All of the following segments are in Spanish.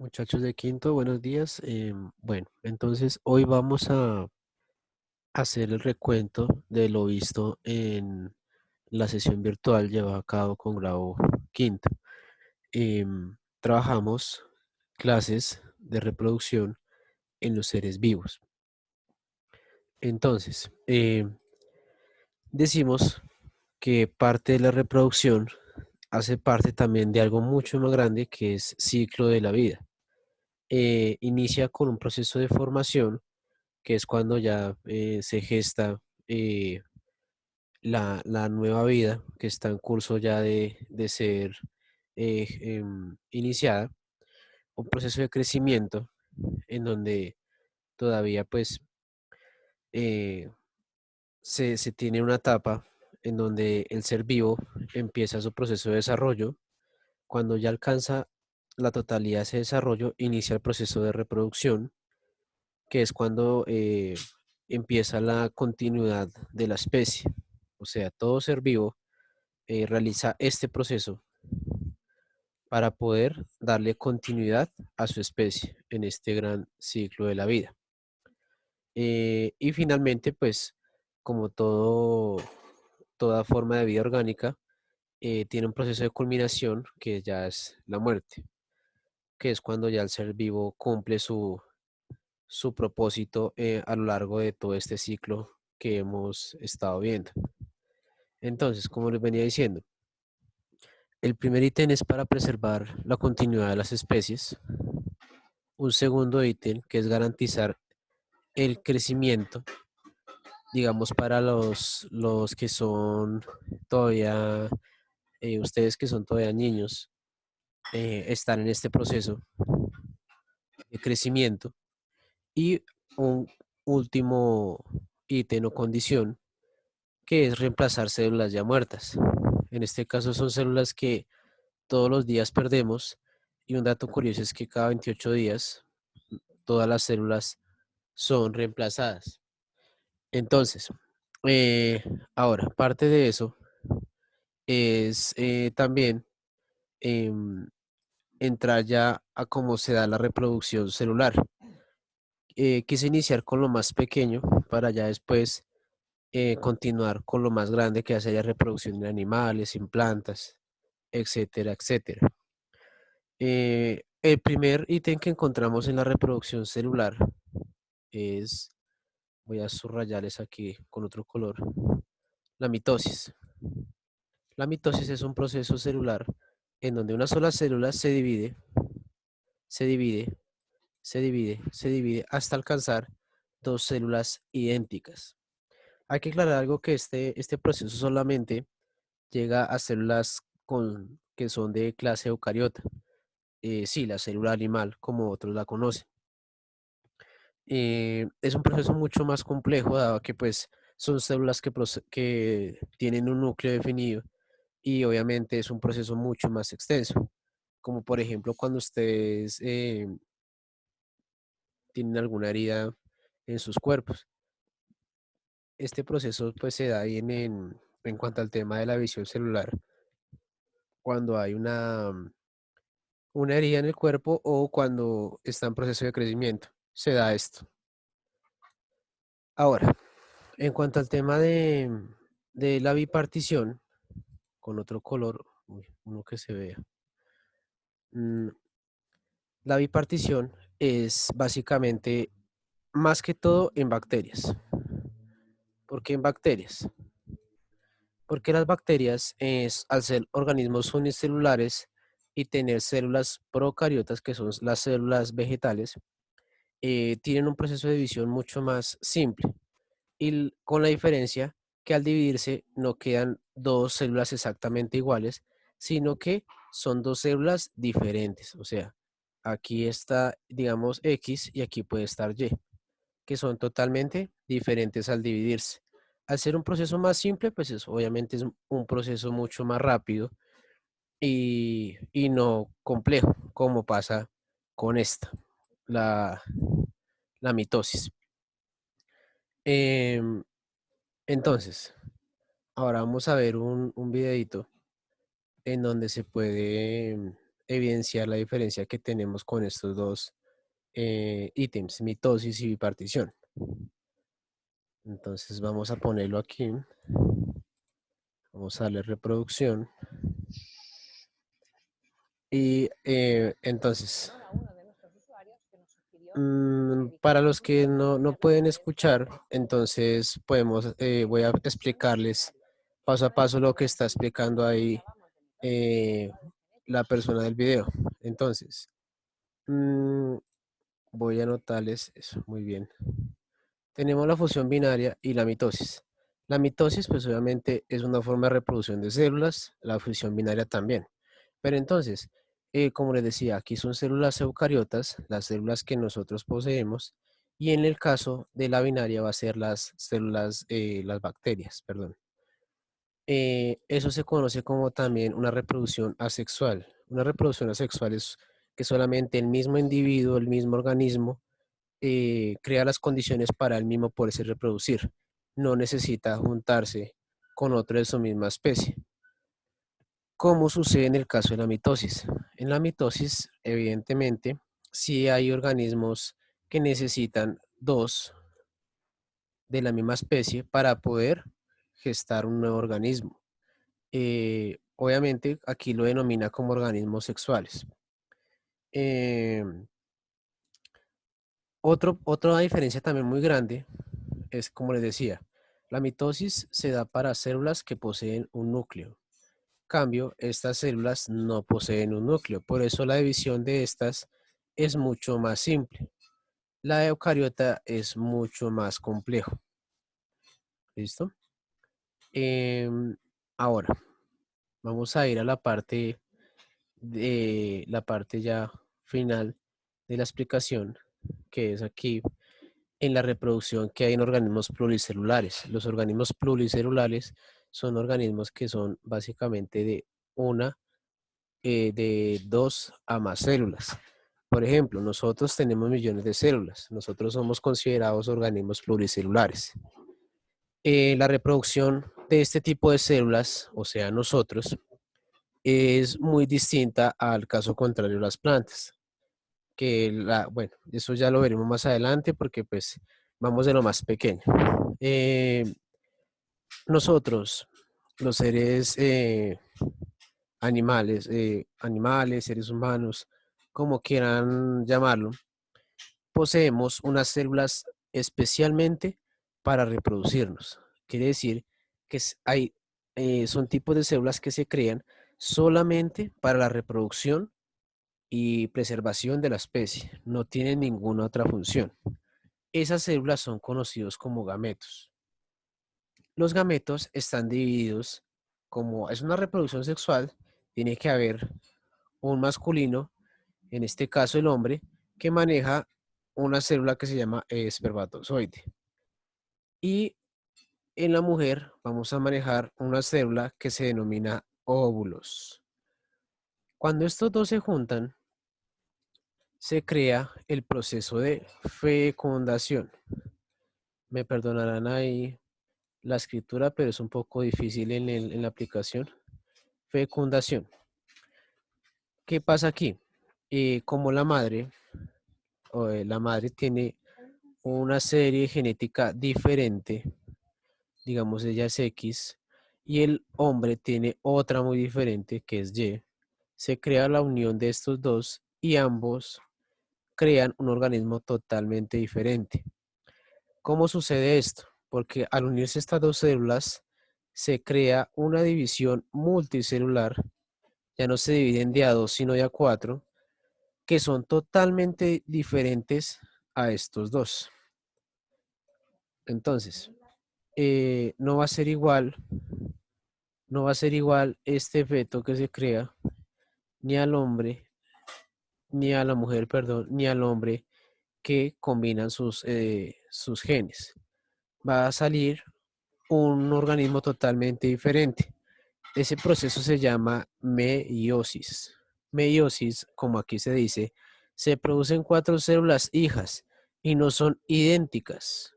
Muchachos de quinto, buenos días. Bueno, entonces hoy vamos a hacer el recuento de lo visto en la sesión virtual llevada a cabo con grado quinto. Trabajamos clases de reproducción en los seres vivos. Entonces, decimos que parte de la reproducción hace parte también de algo mucho más grande que es ciclo de la vida. Inicia con un proceso de formación que es cuando ya se gesta eh, la nueva vida que está en curso ya de ser iniciada, un proceso de crecimiento en donde todavía pues eh, se tiene una etapa en donde el ser vivo empieza su proceso de desarrollo. Cuando ya alcanza la totalidad de ese desarrollo, inicia el proceso de reproducción, que es cuando empieza la continuidad de la especie. O sea, todo ser vivo realiza este proceso para poder darle continuidad a su especie en este gran ciclo de la vida. Y finalmente, pues, como toda forma de vida orgánica, tiene un proceso de culminación que ya es la muerte, que es cuando ya el ser vivo cumple su propósito a lo largo de todo este ciclo que hemos estado viendo. Entonces, como les venía diciendo, el primer ítem es para preservar la continuidad de las especies. Un segundo ítem que es garantizar el crecimiento, digamos, para los que son todavía, ustedes que son todavía niños, están en este proceso de crecimiento. Y un último ítem o condición que es reemplazar células ya muertas. En este caso son células que todos los días perdemos y un dato curioso es que cada 28 días todas las células son reemplazadas. Entonces, eh, ahora, parte de eso es también em, entrar ya a cómo se da la reproducción celular. Quise iniciar con lo más pequeño para ya después continuar con lo más grande que hace la reproducción de animales, en plantas, etcétera, etcétera. El primer ítem que encontramos en la reproducción celular es, voy a subrayarles aquí con otro color, la mitosis. La mitosis es un proceso celular en donde una sola célula se divide, se divide, se divide hasta alcanzar dos células idénticas. Hay que aclarar algo que este proceso solamente llega a células que son de clase eucariota. Sí, la célula animal, como otros la conocen. Es un proceso mucho más complejo, dado que pues son células que tienen un núcleo definido y obviamente es un proceso mucho más extenso, como por ejemplo cuando ustedes tienen alguna herida en sus cuerpos. Este proceso pues se da bien en cuanto al tema de la visión celular, cuando hay una herida en el cuerpo o cuando está en proceso de crecimiento. Se da esto. Ahora, en cuanto al tema de la bipartición, con otro color, uno que se vea. mm, La bipartición es básicamente más que todo en bacterias. ¿Por qué en bacterias? Porque las bacterias, al ser organismos unicelulares y tener células procariotas, que son las células vegetales, tienen un proceso de división mucho más simple. Y con la diferencia que al dividirse no quedan dos células exactamente iguales, sino que son dos células diferentes. O sea, aquí está, digamos, X y aquí puede estar Y, que son totalmente diferentes al dividirse. Al ser un proceso más simple, pues obviamente es un proceso mucho más rápido y no complejo, como pasa con esta, la, la mitosis. Em, entonces, ahora vamos a ver un videito en donde se puede evidenciar la diferencia que tenemos con estos dos ítems, mitosis y bipartición. Entonces vamos a ponerlo aquí. Vamos a darle reproducción. Y entonces, para los que no pueden escuchar, entonces voy a explicarles paso a paso lo que está explicando ahí la persona del video. Entonces, voy a anotarles eso, muy bien. Tenemos la fusión binaria y la mitosis. La mitosis, pues obviamente es una forma de reproducción de células, la fusión binaria también. Pero entonces, como les decía, aquí son células eucariotas, las células que nosotros poseemos, y en el caso de la binaria va a ser las células, las bacterias, perdón. Eso se conoce como también una reproducción asexual. Una reproducción asexual es que solamente el mismo individuo, el mismo organismo, crea las condiciones para el mismo poderse reproducir. No necesita juntarse con otro de su misma especie. ¿Cómo sucede en el caso de la mitosis? En la mitosis, evidentemente, sí hay organismos que necesitan dos de la misma especie para poder gestar un nuevo organismo. Obviamente, aquí lo denomina como organismos sexuales. Eh, otra diferencia también muy grande es, como les decía, la mitosis se da para células que poseen un núcleo. Cambio, estas células no poseen un núcleo, por eso la división de estas es mucho más simple. La eucariota es mucho más complejo. ¿Listo? Ahora, vamos a ir a la parte ya final de la explicación, que es aquí en la reproducción que hay en organismos pluricelulares. Los organismos pluricelulares son organismos que son básicamente de dos a más células. Por ejemplo, nosotros tenemos millones de células. Nosotros somos considerados organismos pluricelulares. La reproducción de este tipo de células, o sea, nosotros, es muy distinta al caso contrario de las plantas. Bueno, eso ya lo veremos más adelante porque pues vamos de lo más pequeño. Nosotros, los seres animales, seres humanos, como quieran llamarlo, poseemos unas células especialmente para reproducirnos. Quiere decir que son tipos de células que se crean solamente para la reproducción y preservación de la especie. No tienen ninguna otra función. Esas células son conocidos como gametos. Los gametos están divididos como es una reproducción sexual, tiene que haber un masculino, en este caso el hombre, que maneja una célula que se llama espermatozoide. Y en la mujer vamos a manejar una célula que se denomina óvulos. Cuando estos dos se juntan, se crea el proceso de fecundación. Me perdonarán ahí la escritura, pero es un poco difícil en la aplicación. Fecundación. ¿Qué pasa aquí? Como la madre tiene una serie genética diferente, digamos ella es X, y el hombre tiene otra muy diferente que es Y, se crea la unión de estos dos y ambos crean un organismo totalmente diferente. ¿Cómo sucede esto? Porque al unirse estas dos células, se crea una división multicelular, ya no se dividen de a dos, sino de a cuatro, que son totalmente diferentes a estos dos. Entonces, no va a ser igual, no va a ser igual este feto que se crea ni al hombre, ni a la mujer, perdón, ni al hombre que combinan sus genes. Va a salir un organismo totalmente diferente. Ese proceso se llama meiosis. Meiosis, como aquí se dice, se producen cuatro células hijas y no son idénticas.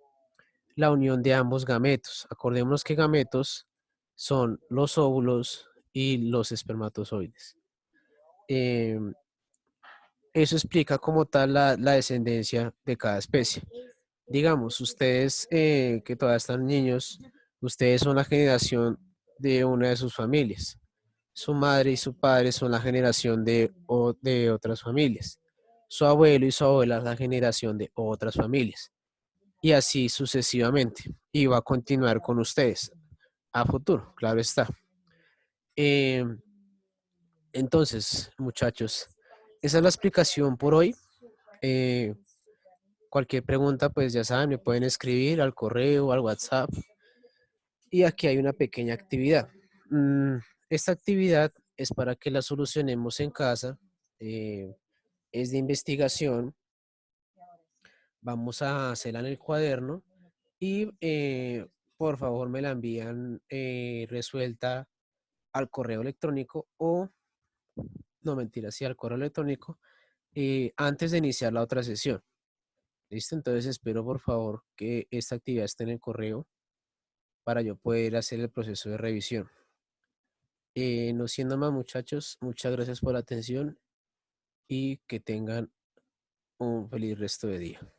La unión de ambos gametos. Acordémonos que gametos son los óvulos y los espermatozoides. em, eso explica como tal la descendencia de cada especie. Digamos, ustedes que todavía están niños, ustedes son la generación de una de sus familias. Su madre y su padre son la generación de otras familias. Su abuelo y su abuela es la generación de otras familias. Y así sucesivamente. Y va a continuar con ustedes a futuro, claro está. Eh, entonces, muchachos, esa es la explicación por hoy. Eh, Cualquier pregunta, pues ya saben, me pueden escribir al correo, al WhatsApp. Y aquí hay una pequeña actividad. Mm, Esta actividad es para que la solucionemos en casa. eh, es de investigación. Vamos a hacerla en el cuaderno y por favor me la envían resuelta al correo electrónico o, no mentira, sí, al correo electrónico antes de iniciar la otra sesión. ¿Listo? Entonces espero por favor que esta actividad esté en el correo para yo poder hacer el proceso de revisión. No siendo más, muchachos, muchas gracias por la atención y que tengan un feliz resto de día.